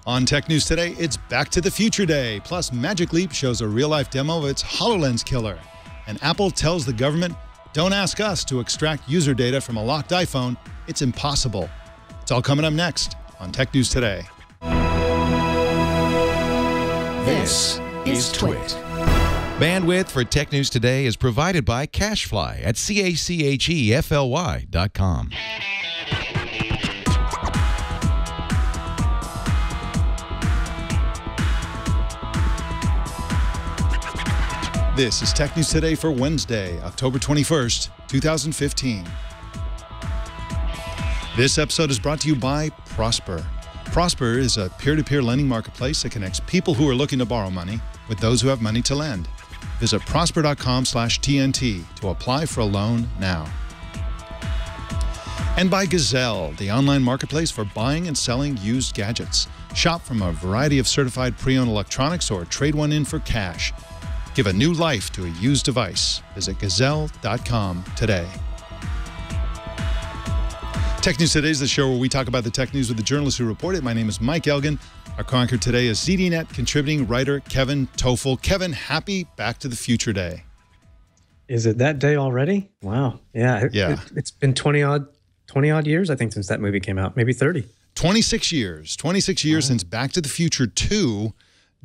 On Tech News Today, it's Back to the Future Day. Plus, Magic Leap shows a real-life demo of its HoloLens killer. And Apple tells the government, don't ask us to extract user data from a locked iPhone. It's impossible. It's all coming up next on Tech News Today. This is Twit. Bandwidth for Tech News Today is provided by CacheFly at CACHEFLY.com. This is Tech News Today for Wednesday, October 21st, 2015. This episode is brought to you by Prosper. Prosper is a peer-to-peer lending marketplace that connects people who are looking to borrow money with those who have money to lend. Visit prosper.com/TNT to apply for a loan now. And by Gazelle, the online marketplace for buying and selling used gadgets. Shop from a variety of certified pre-owned electronics or trade one in for cash. Give a new life to a used device. Visit Gazelle.com today. Tech News Today is the show where we talk about the tech news with the journalists who report it. My name is Mike Elgan. Our co-anchor today is ZDNet contributing writer Kevin Tofel. Kevin, happy Back to the Future Day. Is it that day already? Wow. Yeah. It's been 20 odd years, I think, since that movie came out. Maybe 30. 26 years. 26 years since Back to the Future 2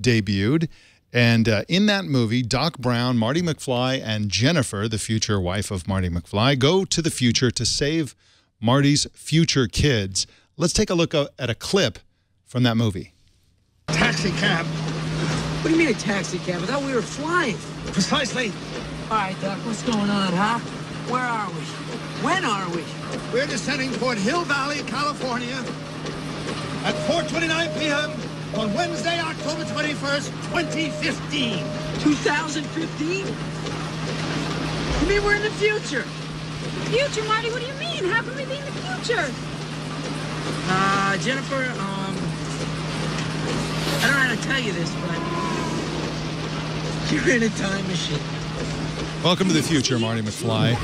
debuted. And in that movie, Doc Brown, Marty McFly, and Jennifer, the future wife of Marty McFly, go to the future to save Marty's future kids. Let's take a look at a clip from that movie. Taxi cab. What do you mean a taxi cab? I thought we were flying. Precisely. All right, Doc, what's going on, huh? Where are we? When are we? We're descending toward Hill Valley, California at 4:29 p.m. on Wednesday, October 21st, 2015. 2015? You mean we're in the future? Future, Marty? What do you mean? How can we be in the future? Jennifer, I don't know how to tell you this, but you're in a time machine. Welcome to the future, Marty McFly.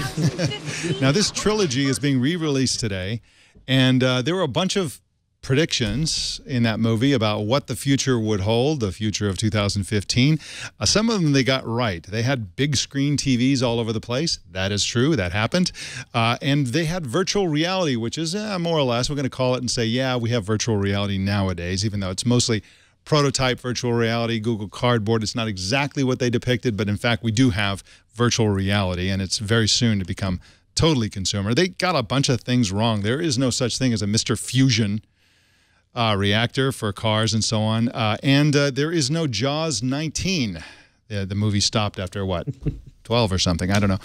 Now, this trilogy is being re-released today, and there were a bunch of predictions in that movie about what the future would hold, the future of 2015. Some of them they got right. They had big screen TVs all over the place. That is true. That happened. And they had virtual reality, which is more or less, we're going to call it and say, yeah, we have virtual reality nowadays, even though it's mostly prototype virtual reality, Google Cardboard. It's not exactly what they depicted, but in fact, we do have virtual reality, and it's very soon to become totally consumer. They got a bunch of things wrong. There is no such thing as a Mr. Fusion reactor for cars and so on. And there is no Jaws 19. The movie stopped after, what, 12 or something? I don't know.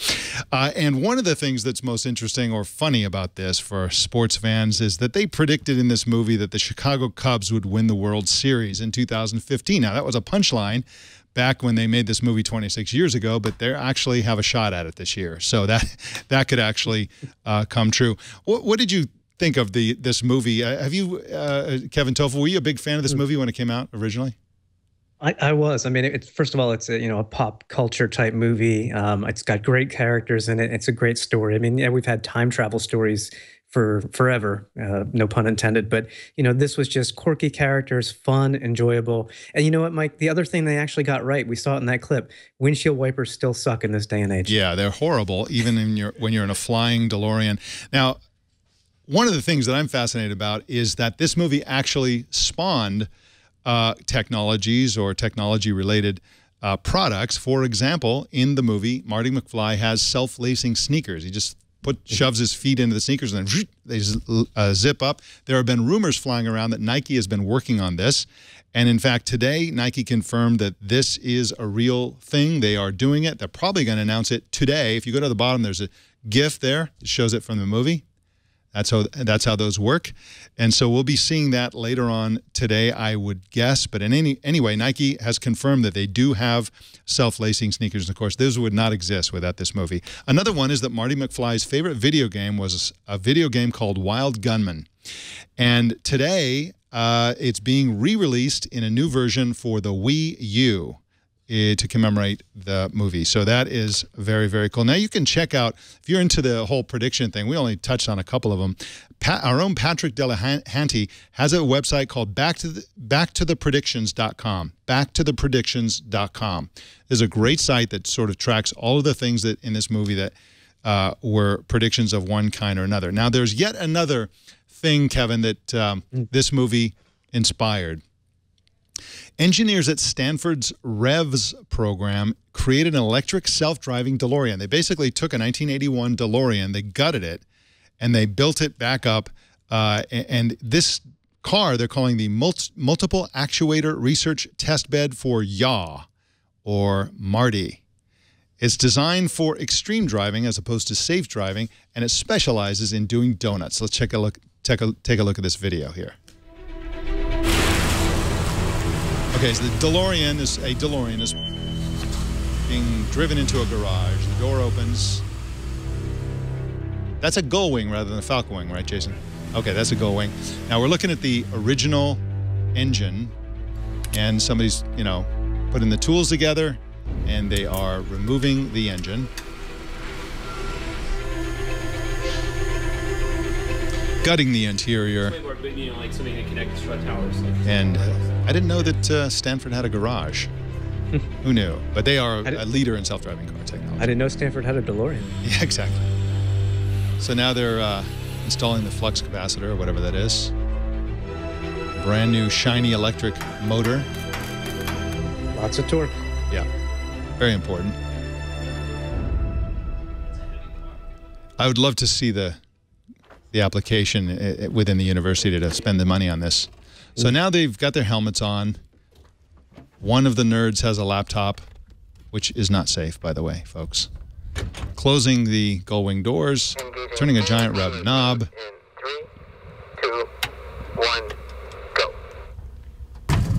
And one of the things that's most interesting or funny about this for sports fans is that they predicted in this movie that the Chicago Cubs would win the World Series in 2015. Now, that was a punchline back when they made this movie 26 years ago, but they actually have a shot at it this year. So that could actually come true. What did you think of this movie? Have you, Kevin Tofel, were you a big fan of this movie when it came out originally? I was. I mean, first of all, it's a pop culture type movie. It's got great characters in it. It's a great story. I mean, yeah, we've had time travel stories for forever, no pun intended. But this was just quirky characters, fun, enjoyable. And you know what, Mike? The other thing they actually got right, we saw it in that clip. Windshield wipers still suck in this day and age. Yeah, they're horrible, even when you're in a flying DeLorean. Now, one of the things that I'm fascinated about is that this movie actually spawned technologies or technology-related products. For example, in the movie, Marty McFly has self-lacing sneakers. He just shoves his feet into the sneakers and then they zip up. There have been rumors flying around that Nike has been working on this. And in fact, today, Nike confirmed that this is a real thing. They are doing it. They're probably going to announce it today. If you go to the bottom, there's a GIF there that shows it from the movie. That's how those work. And so we'll be seeing that later on today, I would guess. But anyway, Nike has confirmed that they do have self-lacing sneakers. And of course, those would not exist without this movie. Another one is that Marty McFly's favorite video game was a video game called Wild Gunman. And today, it's being re-released in a new version for the Wii U. to commemorate the movie. So that is very, very cool. Now you can check out, if you're into the whole prediction thing, we only touched on a couple of them. Our own Patrick Delahanty has a website called backtothepredictions.com. Backtothepredictions.com. There's a great site that sort of tracks all of the things that in this movie that were predictions of one kind or another. Now there's yet another thing, Kevin, that this movie inspired. Engineers at Stanford's REVS program created an electric self-driving DeLorean. They basically took a 1981 DeLorean, they gutted it, and they built it back up. And this car they're calling the Multiple Actuator Research Testbed for YAW, or MARTY. It's designed for extreme driving as opposed to safe driving, and it specializes in doing donuts. Let's take a look at this video here. Okay, so the DeLorean is being driven into a garage. The door opens. That's a gull wing rather than a falcon wing, right, Jason? Okay, that's a gull wing. Now we're looking at the original engine, and somebody's, you know, putting the tools together, and they are removing the engine. Gutting the interior. And I didn't know that Stanford had a garage. Who knew? But they are a leader in self-driving car technology. I didn't know Stanford had a DeLorean. Yeah, exactly. So now they're installing the flux capacitor, or whatever that is. Brand new shiny electric motor. Lots of torque. Yeah, very important. I would love to see the application within the university to spend the money on this. So now they've got their helmets on. One of the nerds has a laptop, which is not safe, by the way, folks. Closing the gull wing doors, turning a giant red knob. 3, 2, 1, go.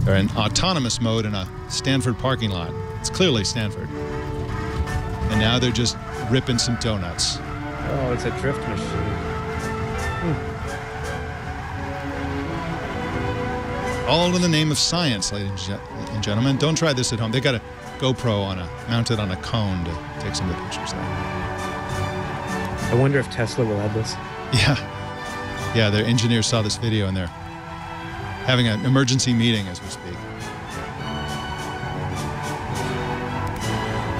They're in autonomous mode in a Stanford parking lot. It's clearly Stanford. And now they're just ripping some donuts. Oh, it's a drift machine. All in the name of science, ladies and gentlemen. Don't try this at home. They got a GoPro mounted on a cone to take some of the pictures there. I wonder if Tesla will add this. Yeah, their engineers saw this video and they're having an emergency meeting as we speak.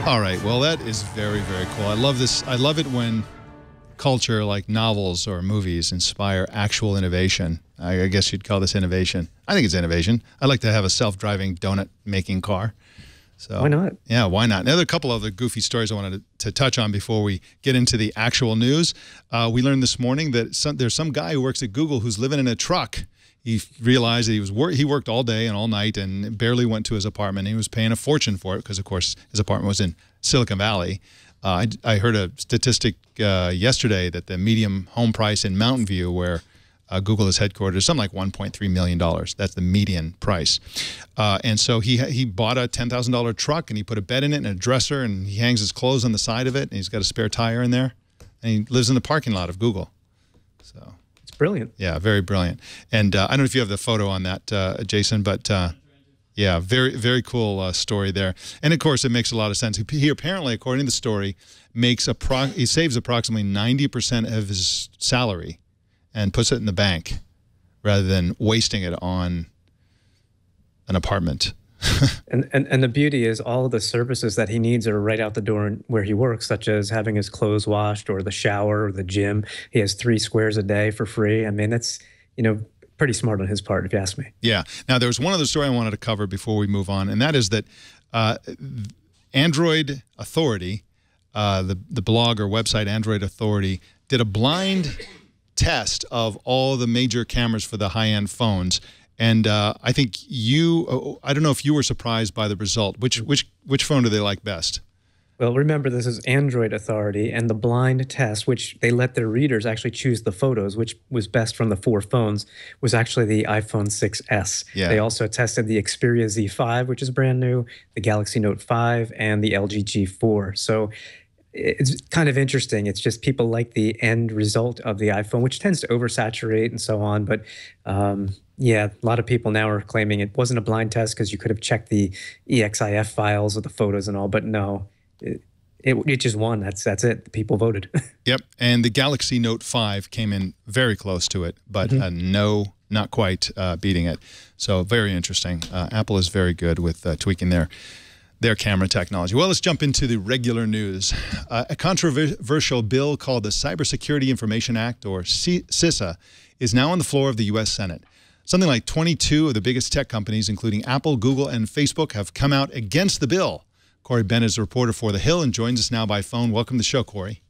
All right, well, that is very, very cool. I love this. I love it when culture, like novels or movies, inspire actual innovation. I guess you'd call this innovation. I think it's innovation. I'd like to have a self-driving donut-making car. So why not? Yeah, why not? Now, there are a couple other goofy stories I wanted to touch on before we get into the actual news. We learned this morning that there's some guy who works at Google who's living in a truck. He realized that he worked all day and all night and barely went to his apartment. He was paying a fortune for it because, of course, his apartment was in Silicon Valley. I heard a statistic yesterday that the median home price in Mountain View, where Google is headquartered, is something like $1.3 million. That's the median price. And so he bought a $10,000 truck, and he put a bed in it and a dresser, and he hangs his clothes on the side of it, and he's got a spare tire in there. And he lives in the parking lot of Google. So it's brilliant. Yeah, very brilliant. And I don't know if you have the photo on that, Jason, but yeah, very, very cool story there. And of course, it makes a lot of sense. He apparently, according to the story, he saves approximately 90% of his salary and puts it in the bank rather than wasting it on an apartment. and the beauty is all of the services that he needs are right out the door where he works, such as having his clothes washed or the shower or the gym. He has 3 squares a day for free. I mean, that's, you know, pretty smart on his part, if you ask me. Yeah. Now, there was one other story I wanted to cover before we move on, and that is that Android Authority, the blog or website Android Authority, did a blind test of all the major cameras for the high-end phones. And I think I don't know if you were surprised by the result. Which phone do they like best? Well, remember, this is Android Authority, and the blind test, which they let their readers actually choose the photos, which was best from the 4 phones, was actually the iPhone 6S. Yeah. They also tested the Xperia Z5, which is brand new, the Galaxy Note 5, and the LG G4. So it's kind of interesting. It's just people like the end result of the iPhone, which tends to oversaturate and so on. But Yeah, a lot of people now are claiming it wasn't a blind test because you could have checked the EXIF files with the photos and all, but no, it just won. That's it. The people voted. Yep, and the Galaxy Note 5 came in very close to it, but no, not quite beating it. So very interesting. Apple is very good with tweaking their camera technology. Well, let's jump into the regular news. A controversial bill called the Cybersecurity Information Act, or CISA, is now on the floor of the U.S. Senate. Something like 22 of the biggest tech companies, including Apple, Google, and Facebook, have come out against the bill. Cory Bennett is a reporter for The Hill and joins us now by phone. Welcome to the show, Cory.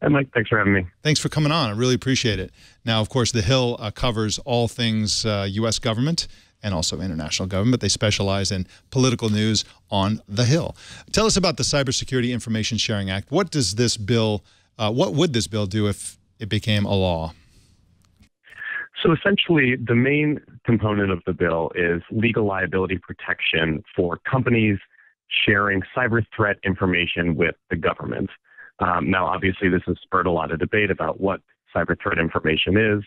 Hey, Mike. Thanks for having me. Thanks for coming on. I really appreciate it. Now, of course, The Hill covers all things U.S. government and also international government. They specialize in political news on The Hill. Tell us about the Cybersecurity Information Sharing Act. What does this bill, what would this bill do if it became a law? So essentially, the main component of the bill is legal liability protection for companies sharing cyber threat information with the government. Now, obviously, this has spurred a lot of debate about what cyber threat information is,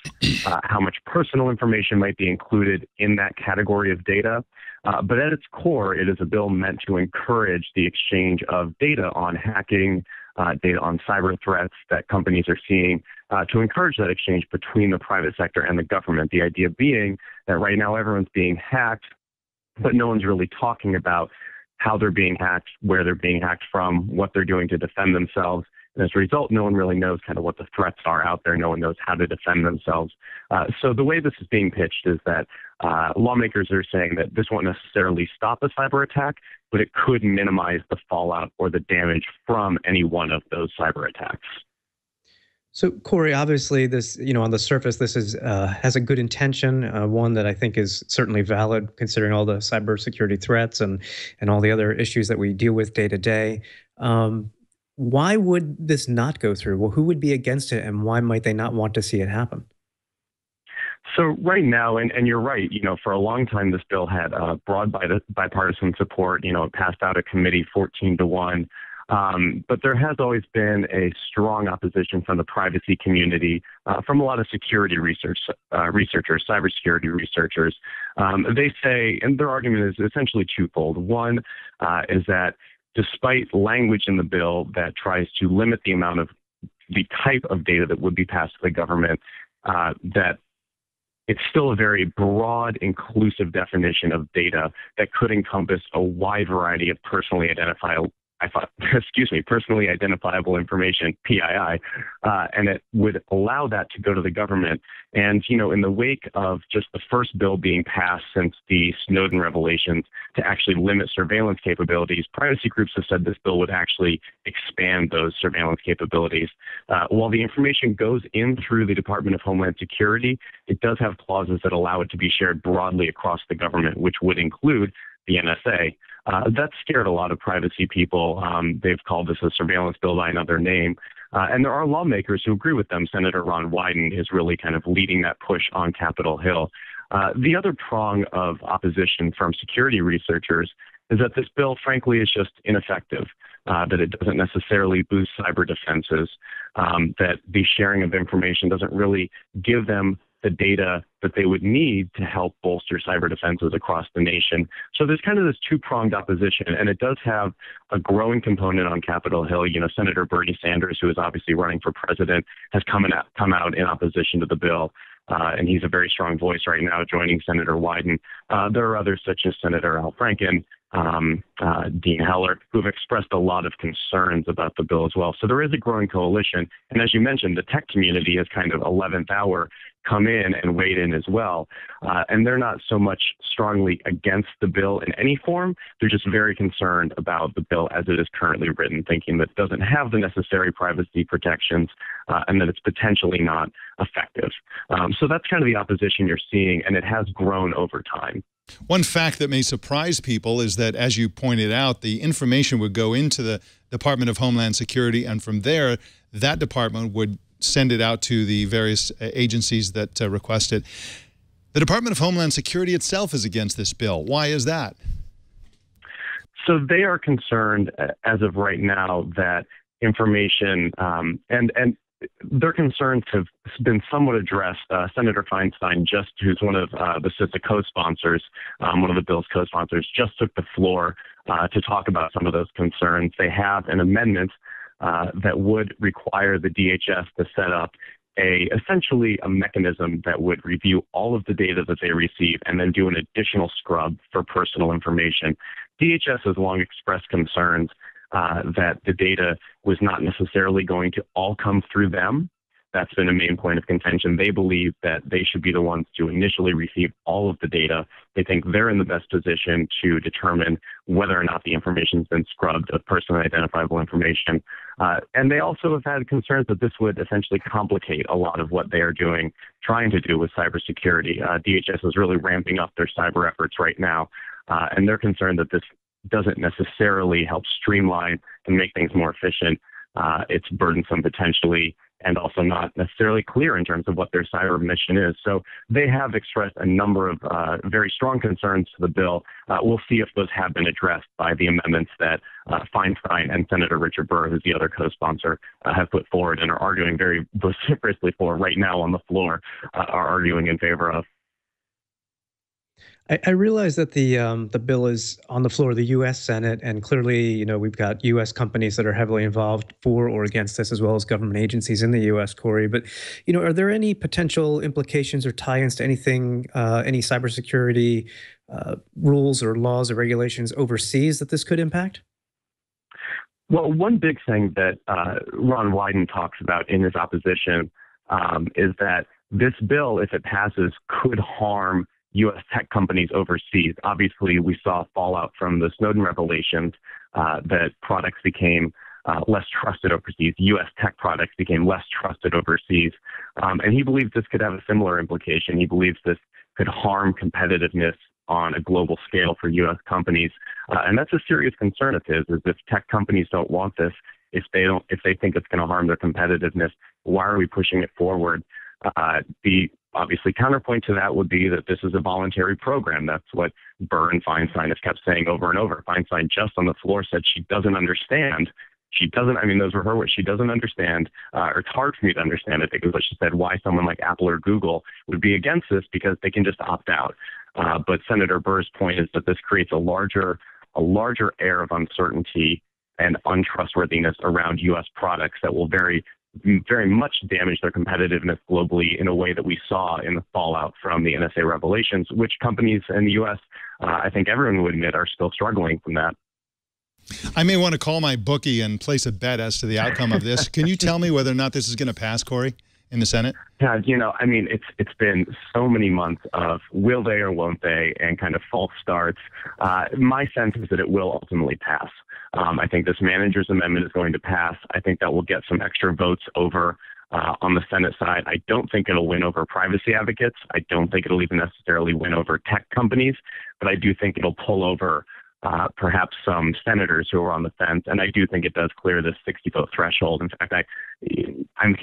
how much personal information might be included in that category of data. But at its core, it is a bill meant to encourage the exchange of data on hacking, data on cyber threats that companies are seeing, to encourage that exchange between the private sector and the government. The idea being that right now everyone's being hacked, but no one's really talking about how they're being hacked, where they're being hacked from, what they're doing to defend themselves. And as a result, no one really knows kind of what the threats are out there. No one knows how to defend themselves. So the way this is being pitched is that lawmakers are saying that this won't necessarily stop a cyber attack, but it could minimize the fallout or the damage from any one of those cyber attacks. So, Cory, obviously, this, on the surface, this is has a good intention, one that I think is certainly valid, considering all the cybersecurity threats and all the other issues that we deal with day to day. Why would this not go through? Well, who would be against it, and why might they not want to see it happen? So right now, and you're right, for a long time, this bill had broad bipartisan support. It passed out of committee 14-1. But there has always been a strong opposition from the privacy community, from a lot of security researchers, cybersecurity researchers. They say, and their argument is essentially twofold. One is that despite language in the bill that tries to limit the amount of the type of data that would be passed to the government, that it's still a very broad, inclusive definition of data that could encompass a wide variety of personally identifiable information, PII, and it would allow that to go to the government. And, in the wake of just the first bill being passed since the Snowden revelations to actually limit surveillance capabilities, privacy groups have said this bill would actually expand those surveillance capabilities. While the information goes in through the Department of Homeland Security, it does have clauses that allow it to be shared broadly across the government, which would include the NSA. That scared a lot of privacy people. They've called this a surveillance bill by another name. And there are lawmakers who agree with them. Senator Ron Wyden is really kind of leading that push on Capitol Hill. The other prong of opposition from security researchers is that this bill, frankly, is just ineffective, that it doesn't necessarily boost cyber defenses, that the sharing of information doesn't really give them the data that they would need to help bolster cyber defenses across the nation. So there's kind of this two-pronged opposition, and it does have a growing component on Capitol Hill. Senator Bernie Sanders, who is obviously running for president, has come out in opposition to the bill, and he's a very strong voice right now, joining Senator Wyden. There are others such as Senator Al Franken, Dean Heller, who have expressed a lot of concerns about the bill as well. So there is a growing coalition. And as you mentioned, the tech community has kind of 11th hour come in and weighed in as well. And they're not so much strongly against the bill in any form. They're just very concerned about the bill as it is currently written, thinking that it doesn't have the necessary privacy protections and that it's potentially not effective. So that's kind of the opposition you're seeing, and it has grown over time. One fact that may surprise people is that, as you pointed out, the information would go into the Department of Homeland Security, and from there, that department would send it out to the various agencies that request it. The Department of Homeland Security itself is against this bill. Why is that? So they are concerned, as of right now, that information and their concerns have been somewhat addressed. Senator Feinstein, who's one of the CISA co-sponsors, one of the bill's co-sponsors, just took the floor to talk about some of those concerns. They have an amendment that would require the DHS to set up essentially a mechanism that would review all of the data that they receive and then do an additional scrub for personal information. DHS has long expressed concerns that the data was not necessarily going to all come through them. That's been a main point of contention. They believe that they should be the ones to initially receive all of the data. They think they're in the best position to determine whether or not the information has been scrubbed of personally identifiable information. And they also have had concerns that this would essentially complicate a lot of what they are trying to do with cybersecurity. DHS is really ramping up their cyber efforts right now, and they're concerned that this doesn't necessarily help streamline and make things more efficient. It's burdensome potentially, and also not necessarily clear in terms of what their cyber mission is. So they have expressed a number of very strong concerns to the bill. We'll see if those have been addressed by the amendments that Feinstein and Senator Richard Burr, who's the other co-sponsor, have put forward and are arguing very vociferously for right now on the floor, are arguing in favor of. I realize that the bill is on the floor of the U.S. Senate, and clearly, we've got U.S. companies that are heavily involved for or against this, as well as government agencies in the U.S., Cory. But, are there any potential implications or tie-ins to anything, any cybersecurity rules or laws or regulations overseas that this could impact? Well, one big thing that Ron Wyden talks about in his opposition is that this bill, if it passes, could harm U.S. tech companies overseas. Obviously, we saw fallout from the Snowden revelations that products became less trusted overseas. U.S. tech products became less trusted overseas. And he believes this could have a similar implication. He believes this could harm competitiveness on a global scale for U.S. companies. And that's a serious concern of his, is if tech companies don't want this, if they think it's going to harm their competitiveness, why are we pushing it forward? The obviously counterpoint to that would be that this is a voluntary program. That's what Burr and Feinstein have kept saying over and over. Feinstein just on the floor said she doesn't understand. Those were her words. She doesn't understand, or it's hard for me to understand, I think is what she said, why someone like Apple or Google would be against this, because they can just opt out. But Senator Burr's point is that this creates a larger air of uncertainty and untrustworthiness around U.S. products that will very much damage their competitiveness globally in a way that we saw in the fallout from the NSA revelations, which companies in the U.S., I think everyone would admit, are still struggling from that. I may want to call my bookie and place a bet as to the outcome of this. Can you tell me whether or not this is going to pass, Cory, in the Senate? Yeah, it's been so many months of will they or won't they, and kind of false starts. My sense is that it will ultimately pass. I think this manager's amendment is going to pass. I think that will get some extra votes over on the Senate side. I don't think it'll win over privacy advocates. I don't think it'll even necessarily win over tech companies, but I do think it'll pull over perhaps some senators who are on the fence. And I do think it does clear this 60-vote threshold. In fact, I'm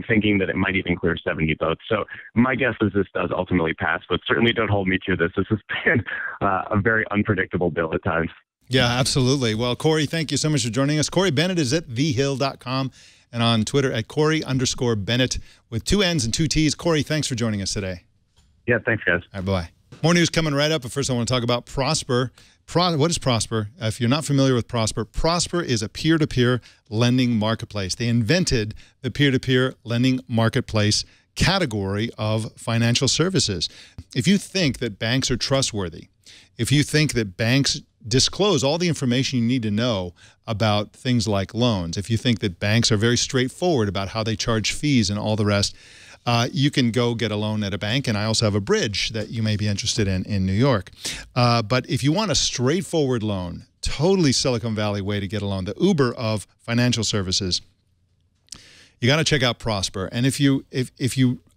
thinking that it might even clear 70 votes. So my guess is this does ultimately pass, but certainly don't hold me to this. This has been a very unpredictable bill at times. Yeah, absolutely. Well, Cory, thank you so much for joining us. Cory Bennett is at thehill.com and on Twitter at Cory_Bennett with 2 N's and 2 T's. Cory, thanks for joining us today. Yeah, thanks, guys. All right, bye-bye. More news coming right up, but first I want to talk about Prosper. What is Prosper? If you're not familiar with Prosper, Prosper is a peer-to-peer lending marketplace. They invented the peer-to-peer lending marketplace category of financial services. If you think that banks are trustworthy, if you think that banks disclose all the information you need to know about things like loans, if you think that banks are very straightforward about how they charge fees and all the rest, you can go get a loan at a bank, and I also have a bridge that you may be interested in New York. But if you want a straightforward loan, totally Silicon Valley way to get a loan, the Uber of financial services, you got to check out Prosper. And if you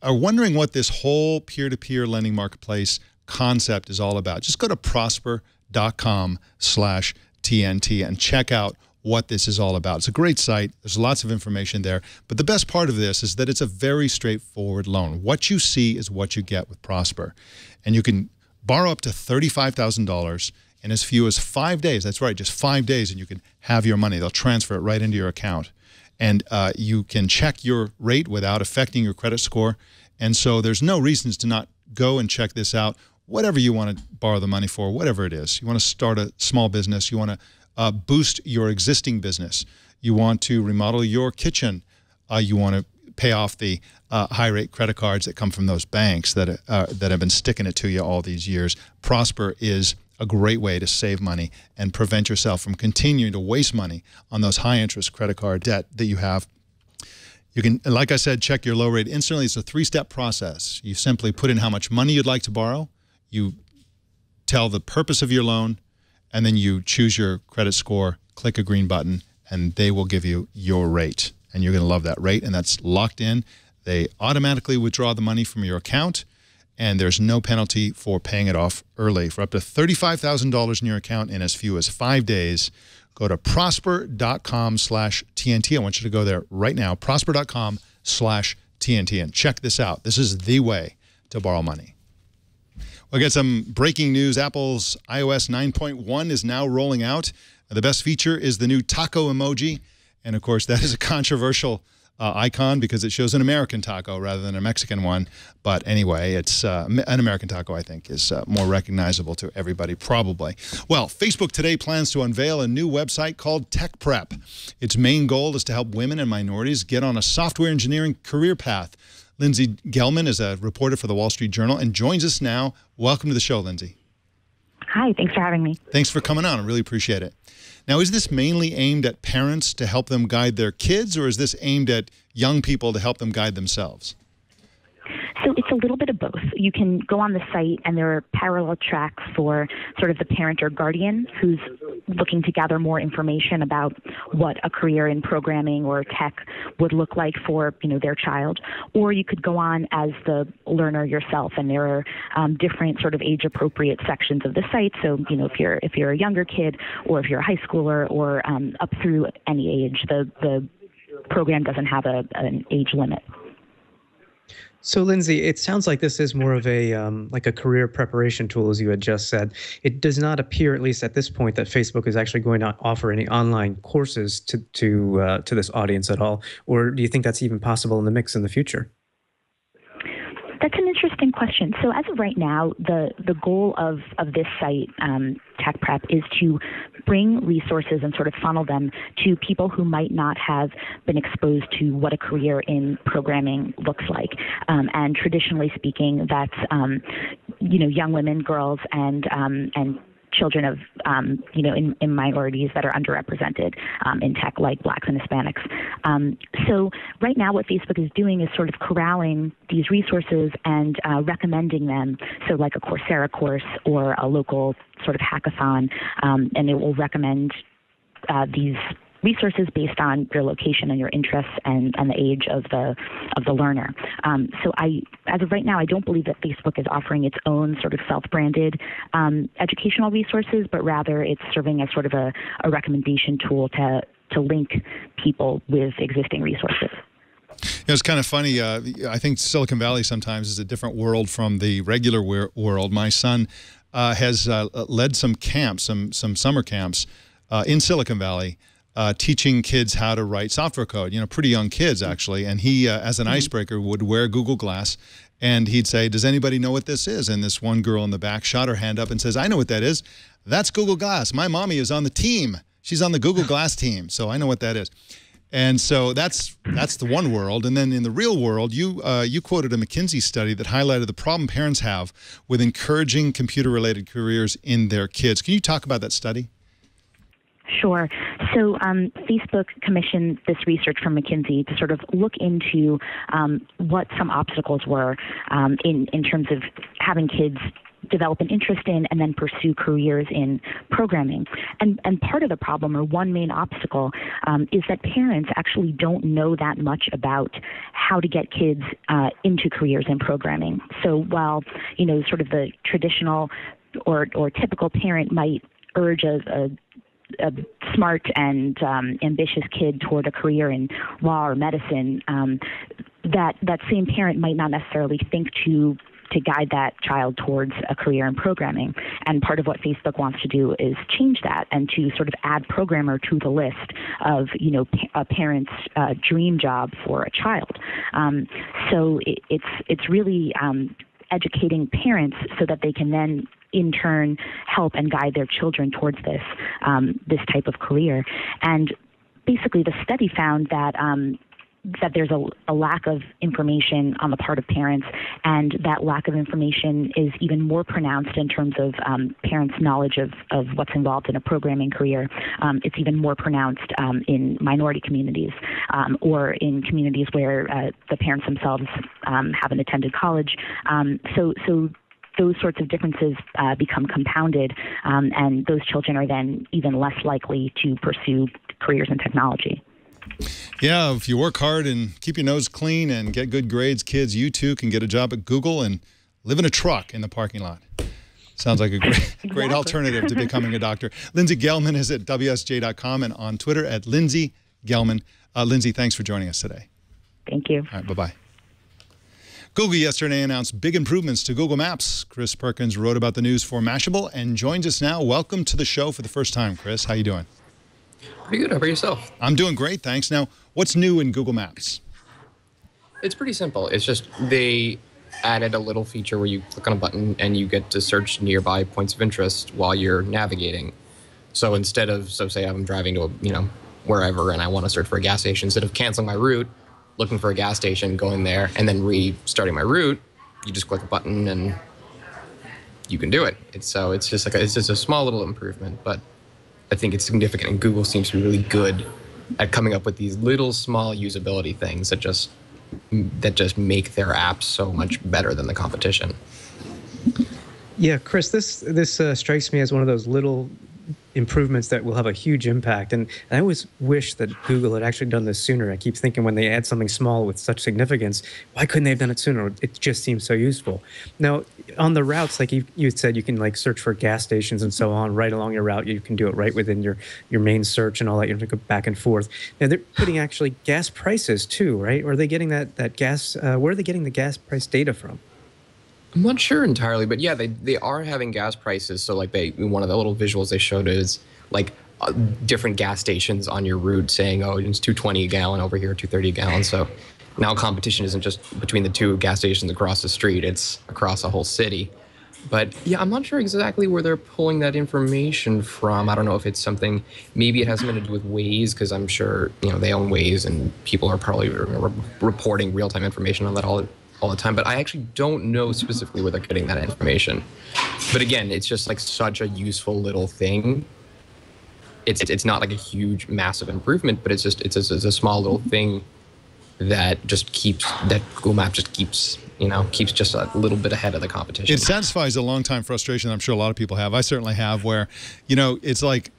are wondering what this whole peer-to-peer lending marketplace concept is all about, just go to prosper.com/TNT and check out what this is all about. It's a great site. There's lots of information there. But the best part of this is that it's a very straightforward loan. What you see is what you get with Prosper. And you can borrow up to $35,000 in as few as 5 days. That's right, just 5 days, and you can have your money. They'll transfer it right into your account. and you can check your rate without affecting your credit score. And so there's no reasons to not go and check this out. Whatever you want to borrow the money for, whatever it is. You want to start a small business. You want to boost your existing business. You want to remodel your kitchen. You want to pay off the high-rate credit cards that come from those banks that have been sticking it to you all these years. Prosper is a great way to save money and prevent yourself from continuing to waste money on those high-interest credit card debt that you have. You can, like I said, check your low rate instantly. It's a 3-step process. You simply put in how much money you'd like to borrow. You tell the purpose of your loan, and then you choose your credit score, click a green button, and they will give you your rate. And you're going to love that rate, and that's locked in. They automatically withdraw the money from your account, and there's no penalty for paying it off early. For up to $35,000 in your account in as few as 5 days, go to prosper.com/TNT. I want you to go there right now, prosper.com/TNT, and check this out. This is the way to borrow money. We'll get some breaking news. Apple's iOS 9.1 is now rolling out. The best feature is the new taco emoji. And, of course, that is a controversial icon because it shows an American taco rather than a Mexican one. But anyway, it's an American taco, I think, is more recognizable to everybody probably. Well, Facebook today plans to unveil a new website called Tech Prep. Its main goal is to help women and minorities get on a software engineering career path. Lindsay Gellman is a reporter for the Wall Street Journal and joins us now. Welcome to the show, Lindsay. Hi, thanks for having me. Thanks for coming on. I really appreciate it. Now, is this mainly aimed at parents to help them guide their kids, or is this aimed at young people to help them guide themselves? So it's a little bit of both. You can go on the site and there are parallel tracks for sort of the parent or guardian who's looking to gather more information about what a career in programming or tech would look like for, their child. Or you could go on as the learner yourself, and there are different sort of age-appropriate sections of the site. So, if you're a younger kid, or if you're a high schooler, or up through any age, the program doesn't have an age limit. So, Lindsay, it sounds like this is more of a like a career preparation tool, as you had just said. It does not appear, at least at this point, that Facebook is actually going to offer any online courses to this audience at all. Or do you think that's even possible in the mix in the future? That's an interesting question. So as of right now, the goal of this site, Tech Prep, is to bring resources and sort of funnel them to people who might not have been exposed to what a career in programming looks like. And traditionally speaking, that's young women, girls, and children of, in minorities that are underrepresented in tech, like Blacks and Hispanics. So right now what Facebook is doing is sort of corralling these resources and recommending them. So like a Coursera course or a local sort of hackathon, and it will recommend these resources based on your location and your interests and the age of the learner. So as of right now, I don't believe that Facebook is offering its own sort of self-branded educational resources, but rather it's serving as sort of a recommendation tool to link people with existing resources. It's kind of funny. I think Silicon Valley sometimes is a different world from the regular world. My son has led some camps, some summer camps in Silicon Valley, teaching kids how to write software code, pretty young kids actually. And he, as an icebreaker, would wear Google Glass, and he'd say, does anybody know what this is? And this one girl in the back shot her hand up and says, I know what that is. That's Google Glass. My mommy is on the team. She's on the Google Glass team, so I know what that is. And so that's the one world. And then in the real world, you quoted a McKinsey study that highlighted the problem parents have with encouraging computer-related careers in their kids. Can you talk about that study? Sure. So Facebook commissioned this research from McKinsey to sort of look into what some obstacles were in terms of having kids develop an interest in and then pursue careers in programming. And part of the problem, or one main obstacle, is that parents actually don't know that much about how to get kids into careers in programming. So while, sort of the traditional or typical parent might urge a smart and ambitious kid toward a career in law or medicine, that same parent might not necessarily think to guide that child towards a career in programming. And part of what Facebook wants to do is change that and to sort of add programmer to the list of, a parent's dream job for a child. So it's really educating parents so that they can then in turn help and guide their children towards this type of career. And basically the study found that that there's a lack of information on the part of parents, and that lack of information is even more pronounced in terms of parents' knowledge of what's involved in a programming career. It's even more pronounced in minority communities or in communities where the parents themselves haven't attended college. So those sorts of differences become compounded, and those children are then even less likely to pursue careers in technology. Yeah, if you work hard and keep your nose clean and get good grades, kids, you too can get a job at Google and live in a truck in the parking lot. Sounds like a great alternative to becoming a doctor. Lindsay Gellman is at WSJ.com and on Twitter at Lindsay Gellman. Lindsay, thanks for joining us today. Thank you. All right, bye-bye. Google yesterday announced big improvements to Google Maps. Chris Perkins wrote about the news for Mashable and joins us now. Welcome to the show for the first time, Chris. How you doing? Pretty good. How about yourself? I'm doing great, thanks. Now, what's new in Google Maps? It's pretty simple. It's just they added a little feature where you click on a button and you get to search nearby points of interest while you're navigating. So instead of, say I'm driving to wherever and I want to search for a gas station, instead of canceling my route, looking for a gas station, going there, and then restarting my route, you just click a button and you can do it. It's just a small little improvement, but I think it's significant, and Google seems to be really good at coming up with these little small usability things that just make their apps so much better than the competition. Yeah, Chris, this strikes me as one of those little improvements that will have a huge impact. And I always wish that Google had actually done this sooner. I keep thinking when they add something small with such significance, why couldn't they have done it sooner? It just seems so useful. Now, on the routes, like you said, you can search for gas stations and so on right along your route. You can do it right within your main search and all that. You don't have to go back and forth. Now, they're putting actually gas prices too, right? Or are they getting that gas, where are they getting the gas price data from? I'm not sure entirely, but yeah, they are having gas prices. So one of the little visuals they showed is different gas stations on your route saying, oh, it's $2.20 a gallon over here, $2.30 a gallon. So now competition isn't just between the two gas stations across the street, it's across a whole city. But yeah, I'm not sure exactly where they're pulling that information from. I don't know if it's something, maybe it has something to do with Waze, because I'm sure, they own Waze and people are probably reporting real-time information on that all the time, but I actually don't know specifically where they're getting that information. But again, it's just such a useful little thing. It's not a huge, massive improvement, but it's a small little thing that Google Maps just keeps just a little bit ahead of the competition. It satisfies a long-time frustration I'm sure a lot of people have. I certainly have, where, it's like,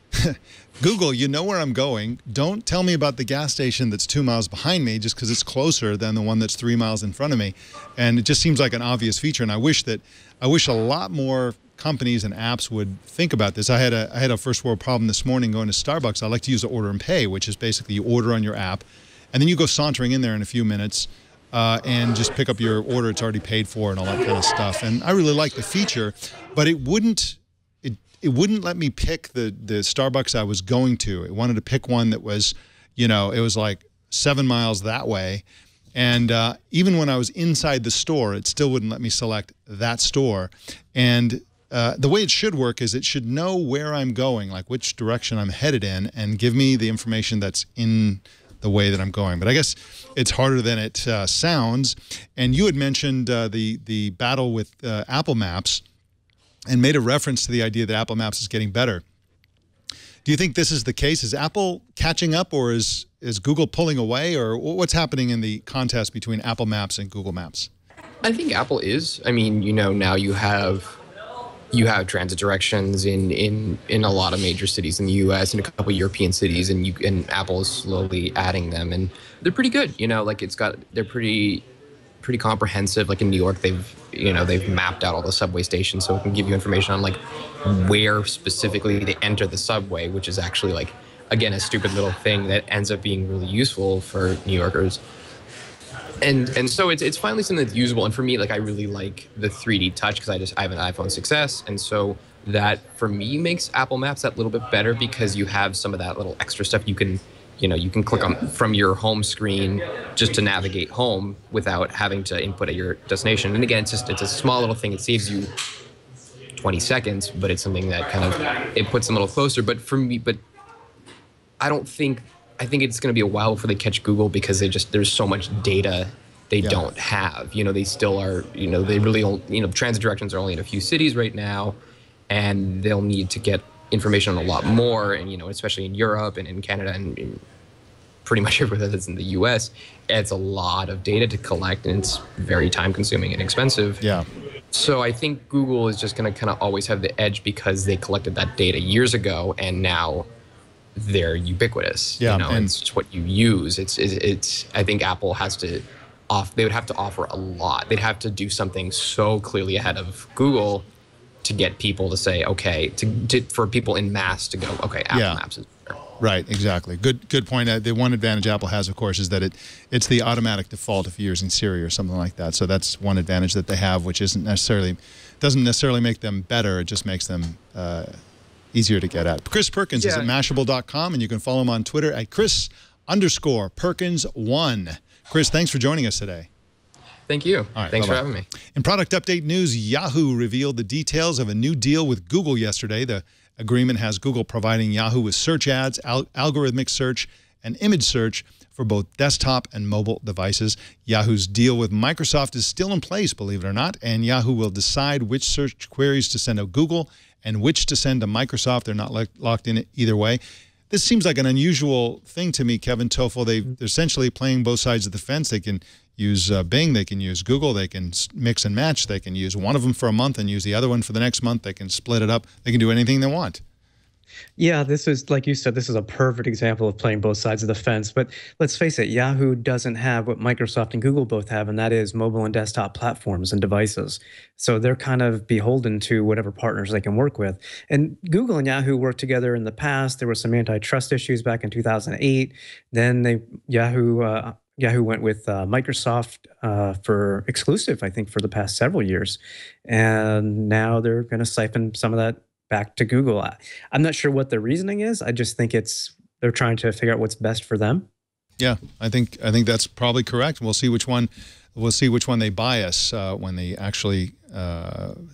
Google, you know where I'm going. Don't tell me about the gas station that's 2 miles behind me just because it's closer than the one that's 3 miles in front of me. And it just seems like an obvious feature. And I wish a lot more companies and apps would think about this. I had a first world problem this morning going to Starbucks. I like to use the order and pay, which is basically you order on your app, and then you go sauntering in there in a few minutes and just pick up your order. It's already paid for and all that kind of stuff. And I really like the feature, but it wouldn't let me pick the Starbucks I was going to. It wanted to pick one that was, it was 7 miles that way. And even when I was inside the store, it still wouldn't let me select that store. And the way it should work is it should know where I'm going, which direction I'm headed in, and give me the information that's in the way that I'm going. But I guess it's harder than it sounds. And you had mentioned the battle with Apple Maps, and made a reference to the idea that Apple Maps is getting better. Do you think this is the case? Is Apple catching up, or is Google pulling away, or what's happening in the contest between Apple Maps and Google Maps? I think Apple is. I mean, now you have transit directions in a lot of major cities in the U.S. and a couple European cities, and Apple is slowly adding them, and they're pretty good. They're pretty comprehensive. Like in New York, they've mapped out all the subway stations, so it can give you information on where specifically they enter the subway, which is actually again, a stupid little thing that ends up being really useful for New Yorkers. And so it's finally something that's usable. And for me, like I really like the 3D touch because I have an iPhone 6s, and so that for me makes Apple Maps that little bit better because you have some of that little extra stuff you can click on from your home screen just to navigate home without having to input at your destination. And again, it's a small little thing. It saves you 20 seconds, but it's something that kind of it puts them a little closer. But for me, I think it's going to be a while before they catch Google because there's so much data they don't have. They still are, they really don't, transit directions are only in a few cities right now, and they'll need to get information on a lot more. And, especially in Europe and in Canada and in pretty much everywhere that's in the US, it's a lot of data to collect, and it's very time consuming and expensive. Yeah. So I think Google is just going to kind of always have the edge because they collected that data years ago, and now they're ubiquitous. Yeah, and it's just what you use. It's. I think Apple has to they would have to offer a lot. They'd have to do something so clearly ahead of Google to get people to say, okay, for people in mass to go, okay, Apple Maps is better. Right, exactly. Good point. The one advantage Apple has, of course, is that it's the automatic default if you're using Siri or something like that. So that's one advantage that they have, which doesn't necessarily make them better. It just makes them easier to get at. Chris Perkins is at Mashable.com, and you can follow him on Twitter at Chris_Perkins1. Chris, thanks for joining us today. Thank you. All right, thanks for having me. In product update news, Yahoo revealed the details of a new deal with Google yesterday. The agreement has Google providing Yahoo with search ads, algorithmic search, and image search for both desktop and mobile devices. Yahoo's deal with Microsoft is still in place, believe it or not, and Yahoo will decide which search queries to send to Google and which to send to Microsoft. They're not locked in either way. This seems like an unusual thing to me, Kevin Tofel. They're essentially playing both sides of the fence. They can use Bing, they can use Google, they can mix and match. They can use one of them for a month and use the other one for the next month. They can split it up. They can do anything they want. Yeah, this is, like you said, this is a perfect example of playing both sides of the fence. But let's face it, Yahoo doesn't have what Microsoft and Google both have, and that is mobile and desktop platforms and devices. So they're kind of beholden to whatever partners they can work with. And Google and Yahoo worked together in the past. There were some antitrust issues back in 2008. Then Yahoo went with Microsoft for exclusive, I think, for the past several years. And now they're going to siphon some of that back to Google. I'm not sure what the reasoning is. I just think they're trying to figure out what's best for them. Yeah, I think that's probably correct. We'll see which one they bias when they actually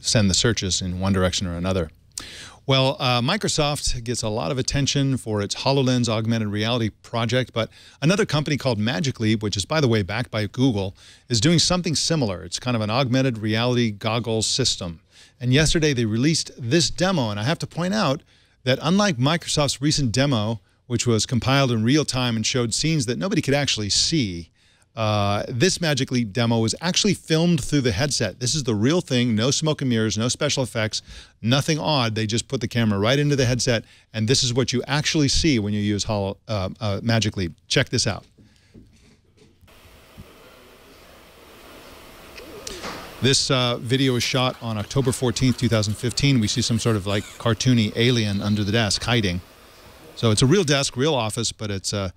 send the searches in one direction or another. Well, Microsoft gets a lot of attention for its HoloLens augmented reality project, but another company called Magic Leap, which is, by the way, backed by Google, is doing something similar. It's kind of an augmented reality goggles system. And yesterday they released this demo, and I have to point out that unlike Microsoft's recent demo, which was compiled in real time and showed scenes that nobody could actually see, this Magic Leap demo was actually filmed through the headset. This is the real thing, no smoke and mirrors, no special effects, nothing odd. They just put the camera right into the headset, and this is what you actually see when you use Magic Leap. Check this out. This video was shot on October 14th, 2015. We see some sort of like cartoony alien under the desk hiding. So it's a real desk, real office, but it's a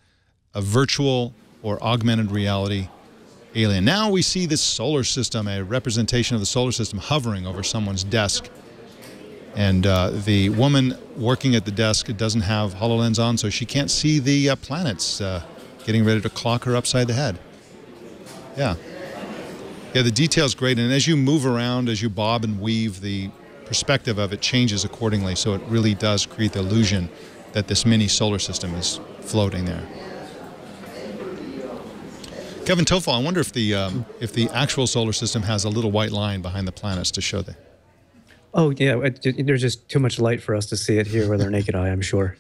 virtual or augmented reality alien. Now we see this solar system, a representation of the solar system hovering over someone's desk. And the woman working at the desk doesn't have HoloLens on, so she can't see the planets getting ready to clock her upside the head. Yeah. Yeah, the detail's great, and as you move around, as you bob and weave, the perspective of it changes accordingly, so it really does create the illusion that this mini solar system is floating there. Kevin Tofel, I wonder if the actual solar system has a little white line behind the planets to show the... Oh, yeah, there's just too much light for us to see it here with our naked eye, I'm sure.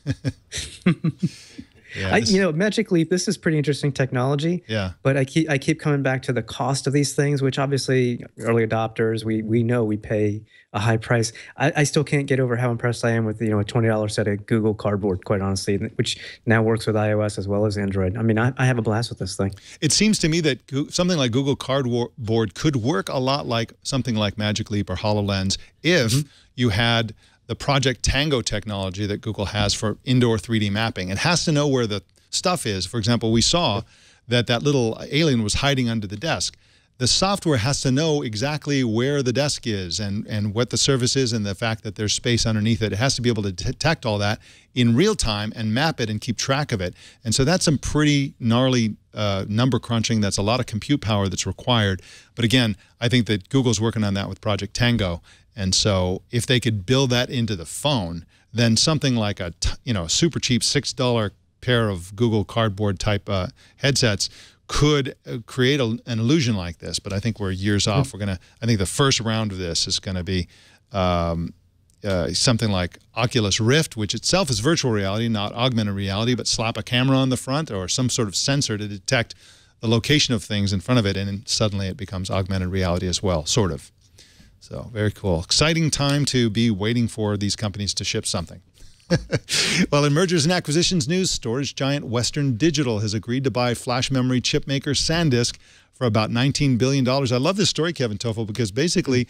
Yeah, Magic Leap, this is pretty interesting technology. Yeah. But I keep coming back to the cost of these things, which obviously early adopters, we know we pay a high price. I still can't get over how impressed I am with a $20 set of Google Cardboard, quite honestly, which now works with iOS as well as Android. I mean, I have a blast with this thing. It seems to me that something like Google Cardboard could work a lot like something like Magic Leap or HoloLens if you had the Project Tango technology that Google has for indoor 3D mapping. It has to know where the stuff is. For example, we saw that that little alien was hiding under the desk. The software has to know exactly where the desk is and what the surface is and the fact that there's space underneath it. It has to be able to detect all that in real time and map it and keep track of it. And so that's some pretty gnarly number crunching. That's a lot of compute power that's required. But again, I think that Google's working on that with Project Tango. And so if they could build that into the phone, then something like a super cheap $6 pair of Google Cardboard type headsets could create an illusion like this. But I think we're years off. I think the first round of this is going to be something like Oculus Rift, which itself is virtual reality, not augmented reality, but slap a camera on the front or some sort of sensor to detect the location of things in front of it, and then suddenly it becomes augmented reality as well, sort of. So very cool. Exciting time to be waiting for these companies to ship something. Well, in mergers and acquisitions news, storage giant Western Digital has agreed to buy flash memory chip maker SanDisk for about $19 billion. I love this story, Kevin Tofel, because basically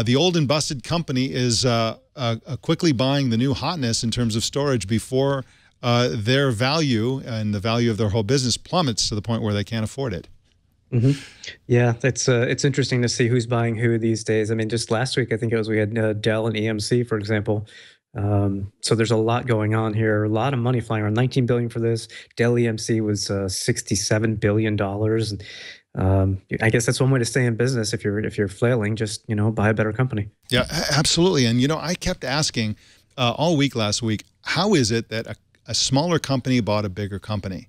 the old and busted company is quickly buying the new hotness in terms of storage before their value and the value of their whole business plummets to the point where they can't afford it. Yeah, it's interesting to see who's buying who these days. I mean, just last week, I think it was, we had Dell and EMC, for example. So there's a lot going on here, a lot of money flying around. 19 billion for this. Dell EMC was $67 billion. And I guess that's one way to stay in business. If you're flailing, just buy a better company. Yeah, absolutely. And I kept asking all week last week, how is it that a smaller company bought a bigger company?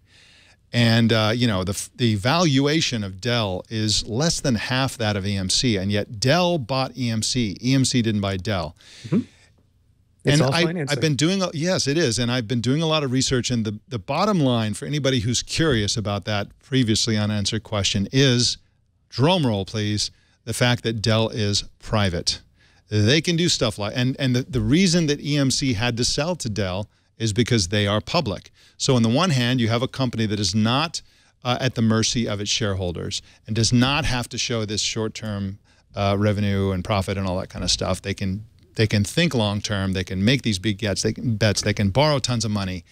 And the valuation of Dell is less than half that of EMC, and yet Dell bought EMC. EMC didn't buy Dell. And I've been doing, yes, it is. And I've been doing a lot of research. And the bottom line for anybody who's curious about that previously unanswered question is, drum roll, please, the fact that Dell is private. They can do stuff like, and the reason that EMC had to sell to Dell is because they are public. So on the one hand, you have a company that is not at the mercy of its shareholders and does not have to show this short-term revenue and profit and all that kind of stuff. They can think long-term. They can make these big bets. They can borrow tons of money.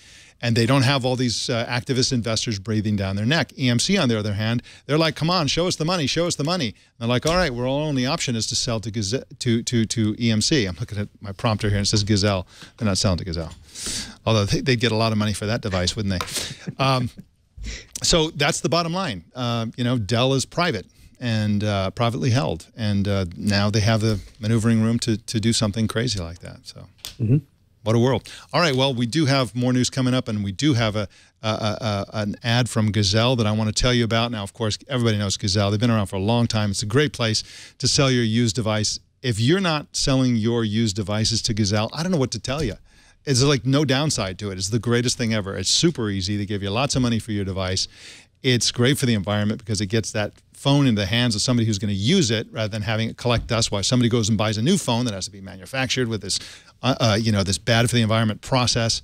And they don't have all these activist investors breathing down their neck. EMC, on the other hand, they're like, come on, show us the money, show us the money. And they're like, all right, our only option is to sell to EMC. I'm looking at my prompter here and it says Gazelle. They're not selling to Gazelle. Although they'd get a lot of money for that device, wouldn't they? So that's the bottom line. Dell is private and privately held. And now they have the maneuvering room to do something crazy like that. So. What a world. All right, well, we do have more news coming up, and we do have an ad from Gazelle that I want to tell you about. Now, of course, everybody knows Gazelle. They've been around for a long time. It's a great place to sell your used device. If you're not selling your used devices to Gazelle, I don't know what to tell you. It's like no downside to it. It's the greatest thing ever. It's super easy. They give you lots of money for your device. It's great for the environment because it gets that phone into the hands of somebody who's going to use it rather than having it collect dust while somebody goes and buys a new phone that has to be manufactured with this, this bad for the environment process.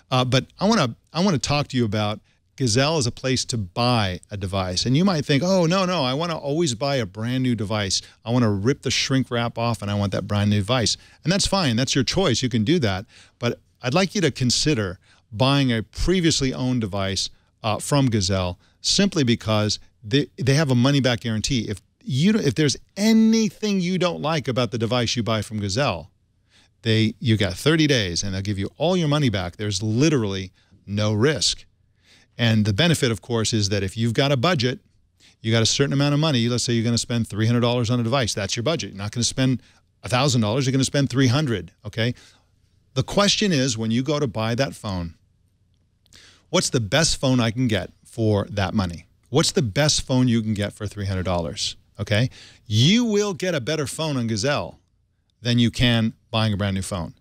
But I want to talk to you about Gazelle as a place to buy a device. And you might think, oh, no, I want to always buy a brand new device. I want to rip the shrink wrap off and I want that brand new device. And that's fine. That's your choice. You can do that. But I'd like you to consider buying a previously owned device from Gazelle simply because they have a money-back guarantee. If there's anything you don't like about the device you buy from Gazelle, you got 30 days and they'll give you all your money back. There's literally no risk. And the benefit, of course, is that if you've got a budget, you got a certain amount of money. Let's say you're going to spend $300 on a device. That's your budget. You're not going to spend $1,000. You're going to spend $300. Okay. The question is, when you go to buy that phone, what's the best phone I can get for that money? What's the best phone you can get for $300? Okay, you will get a better phone on Gazelle than you can buying a brand new phone.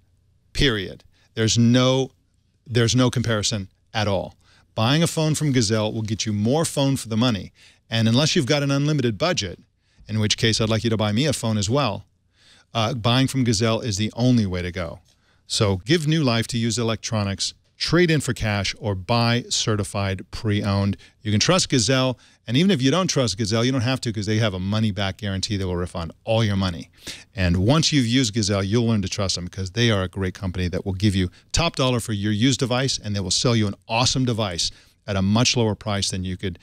Period. There's no comparison at all. Buying a phone from Gazelle will get you more phone for the money, and unless you've got an unlimited budget, in which case I'd like you to buy me a phone as well, buying from Gazelle is the only way to go. So give new life to used electronics. Trade in for cash, or buy certified pre-owned. You can trust Gazelle, and even if you don't trust Gazelle, you don't have to because they have a money-back guarantee that will refund all your money. And once you've used Gazelle, you'll learn to trust them because they are a great company that will give you top dollar for your used device, and they will sell you an awesome device at a much lower price than you could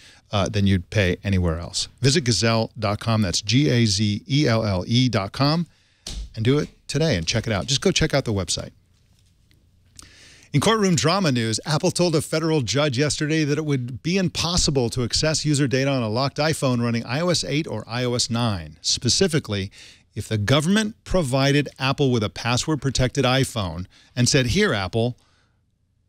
than you'd pay anywhere else. Visit Gazelle.com. That's GAZELLE.com, and do it today and check it out. Just go check out the website. In courtroom drama news, Apple told a federal judge yesterday that it would be impossible to access user data on a locked iPhone running iOS 8 or iOS 9. Specifically, if the government provided Apple with a password-protected iPhone and said, here, Apple,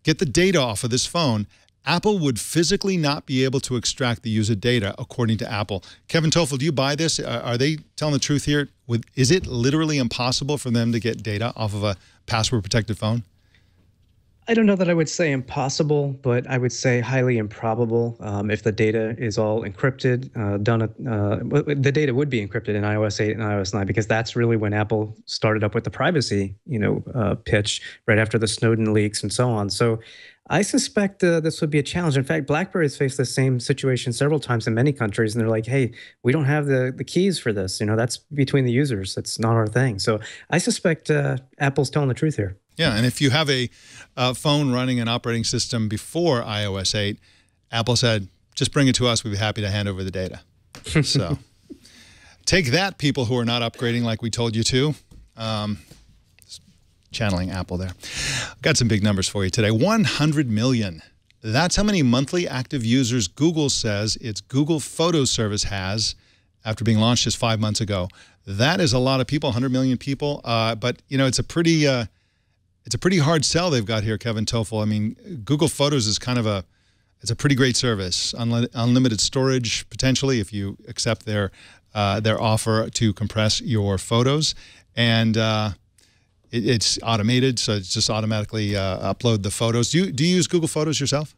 get the data off of this phone, Apple would physically not be able to extract the user data, according to Apple. Kevin Tofel, do you buy this? Are they telling the truth here? Is it literally impossible for them to get data off of a password-protected phone? I don't know that I would say impossible, but I would say highly improbable. If the data is all encrypted, the data would be encrypted in iOS 8 and iOS 9, because that's really when Apple started up with the privacy, pitch right after the Snowden leaks and so on. So I suspect this would be a challenge. In fact, BlackBerry's faced the same situation several times in many countries, and they're like, hey, we don't have the keys for this. That's between the users. That's not our thing. So I suspect Apple's telling the truth here. Yeah, and if you have a phone running an operating system before iOS 8, Apple said, just bring it to us. We'd be happy to hand over the data. So take that, people who are not upgrading like we told you to. Channeling Apple there. I've got some big numbers for you today. 100 million. That's how many monthly active users Google says its Google Photos service has after being launched just 5 months ago. That is a lot of people, 100 million people. But, it's a pretty hard sell they've got here, Kevin Tofel. I mean, Google Photos is it's a pretty great service. Unlimited storage, potentially, if you accept their offer to compress your photos. And it's automated, so it's just automatically upload the photos. Do you use Google Photos yourself?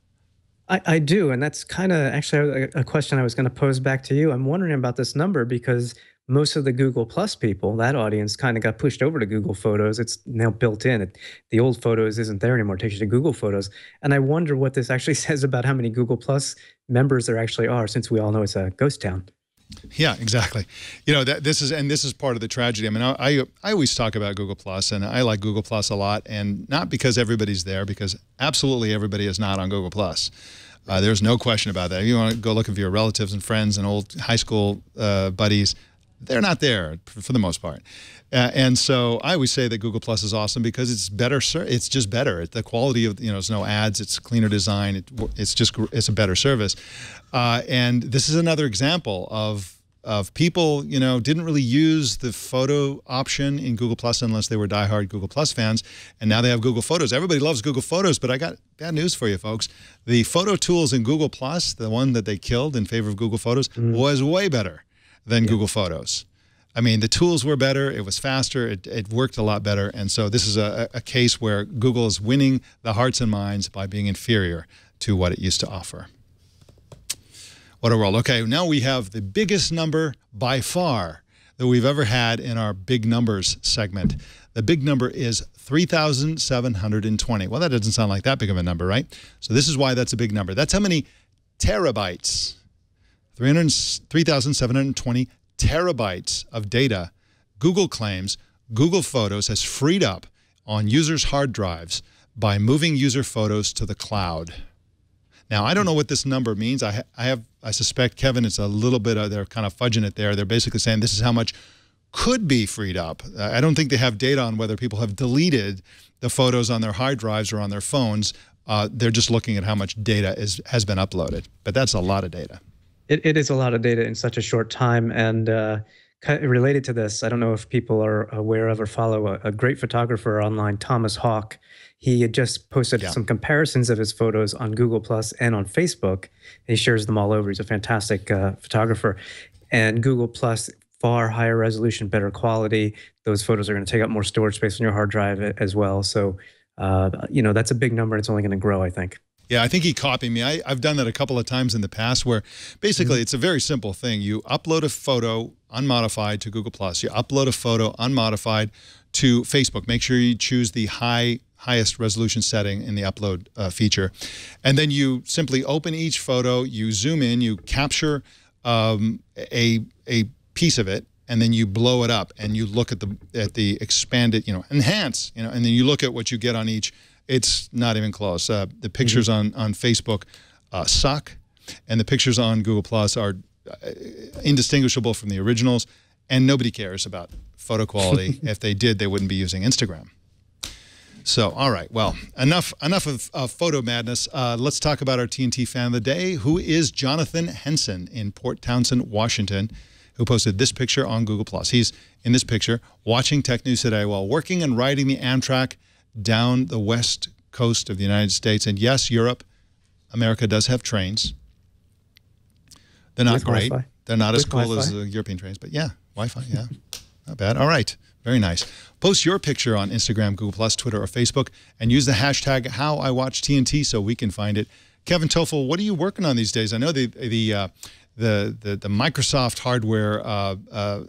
I do, and that's kind of actually a question I was going to pose back to you. I'm wondering about this number because most of the Google Plus people, that audience, kind of got pushed over to Google Photos. It's now built in. The old Photos isn't there anymore. It takes you to Google Photos. And I wonder what this actually says about how many Google Plus members there actually are, since we all know it's a ghost town. Yeah, exactly. This is part of the tragedy. I mean, I always talk about Google Plus, and I like Google Plus a lot, and not because everybody's there, because absolutely everybody is not on Google Plus. There's no question about that. If you want to go look at your relatives and friends and old high school buddies, they're not there for the most part. And so I always say that Google Plus is awesome because it's better. It's just better. The quality of, there's no ads. It's cleaner design. It's a better service. And this is another example of people, didn't really use the photo option in Google Plus unless they were diehard Google Plus fans. And now they have Google Photos. Everybody loves Google Photos, but I got bad news for you, folks. The photo tools in Google Plus, the one that they killed in favor of Google Photos, was way better than Google Photos. I mean, the tools were better, it was faster, it worked a lot better, and so this is a case where Google is winning the hearts and minds by being inferior to what it used to offer. What a world. Okay, now we have the biggest number by far that we've ever had in our big numbers segment. The big number is 3,720. Well, that doesn't sound like that big of a number, right? So this is why that's a big number. That's how many terabytes. 3,720 terabytes of data Google claims Google Photos has freed up on users' hard drives by moving user photos to the cloud. Now, I don't know what this number means. I suspect, Kevin, it's a little bit they're kind of fudging it there. They're basically saying this is how much could be freed up. I don't think they have data on whether people have deleted the photos on their hard drives or on their phones. They're just looking at how much data has been uploaded. But that's a lot of data. It is a lot of data in such a short time. And related to this, I don't know if people are aware of or follow a great photographer online, Thomas Hawk. He had just posted some comparisons of his photos on Google Plus and on Facebook. He shares them all over. He's a fantastic photographer. And Google Plus, far higher resolution, better quality. Those photos are going to take up more storage space on your hard drive as well. So, that's a big number. It's only going to grow, I think. Yeah, I think he copied me. I've done that a couple of times in the past where basically it's a very simple thing. You upload a photo unmodified to Google+. You upload a photo unmodified to Facebook. Make sure you choose the highest resolution setting in the upload feature. And then you simply open each photo, you zoom in, you capture a piece of it, and then you blow it up and you look at the expanded, enhance, and then you look at what you get on each. It's not even close. The pictures on Facebook suck, and the pictures on Google Plus are indistinguishable from the originals, and nobody cares about photo quality. If they did, they wouldn't be using Instagram. So, all right, well, enough of photo madness. Let's talk about our TNT fan of the day, who is Jonathan Henson in Port Townsend, Washington, who posted this picture on Google+. He's in this picture watching Tech News Today while working and riding the Amtrak down the west coast of the United States. And yes, Europe, America does have trains. They're not great. Wi-Fi. They're not as cool as the European trains, but yeah, Wi-Fi, yeah, not bad. All right. Very nice. Post your picture on Instagram, Google+, Twitter, or Facebook, and use the hashtag HowIWatchTNT so we can find it. Kevin Tofel, what are you working on these days? I know the Microsoft hardware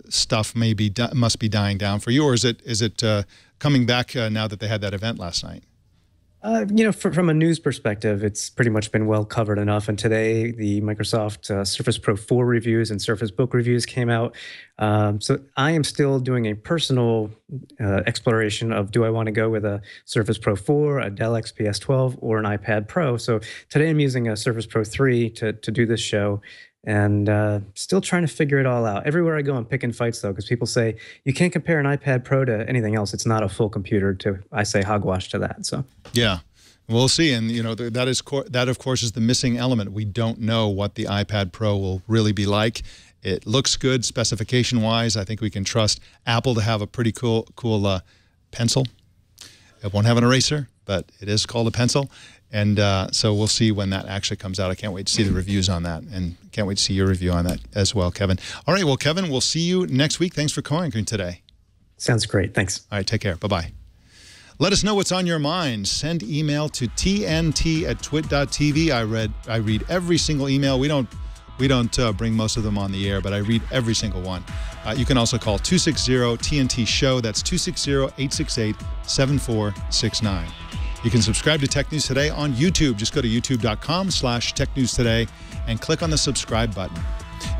stuff must be dying down for you, or is it coming back now that they had that event last night? You know, from a news perspective, it's pretty much been well covered enough. And today, the Microsoft Surface Pro 4 reviews and Surface Book reviews came out. So I am still doing a personal exploration of, do I want to go with a Surface Pro 4, a Dell XPS 12, or an iPad Pro? So today I'm using a Surface Pro 3 to do this show. And still trying to figure it all out. Everywhere I go, I'm picking fights, though, because people say, you can't compare an iPad Pro to anything else. It's not a full computer. I say hogwash to that. So yeah, we'll see. And, you know, that, of course, is the missing element. We don't know what the iPad Pro will really be like. It looks good specification-wise. I think we can trust Apple to have a pretty cool pencil. It won't have an eraser, but it is called a pencil. And so we'll see when that actually comes out. I can't wait to see the reviews on that, and can't wait to see your review on that as well, Kevin. All right, well, Kevin, we'll see you next week. Thanks for calling today. Sounds great. Thanks. All right, take care. Bye-bye. Let us know what's on your mind. Send email to tnt@twit.tv. I read every single email. We don't bring most of them on the air, but I read every single one. You can also call 260-TNT-SHOW. That's 260-868-7469. You can subscribe to Tech News Today on YouTube. Just go to youtube.com/TechNewsToday and click on the subscribe button.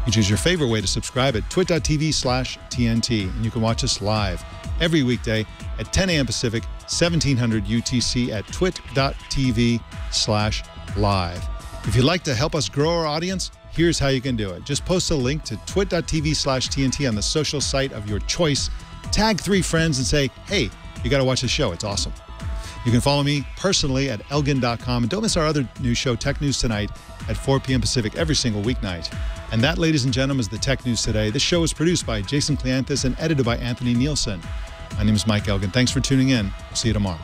You choose your favorite way to subscribe at twit.tv/TNT. And you can watch us live every weekday at 10 a.m. Pacific, 1700 UTC at twit.tv/live. If you'd like to help us grow our audience, here's how you can do it. Just post a link to twit.tv/TNT on the social site of your choice. Tag 3 friends and say, hey, you got to watch the show. It's awesome. You can follow me personally at elgan.com. And don't miss our other news show, Tech News Tonight, at 4 p.m. Pacific every single weeknight. And that, ladies and gentlemen, is the Tech News Today. This show is produced by Jason Cleanthus and edited by Anthony Nielsen. My name is Mike Elgan. Thanks for tuning in. We'll see you tomorrow.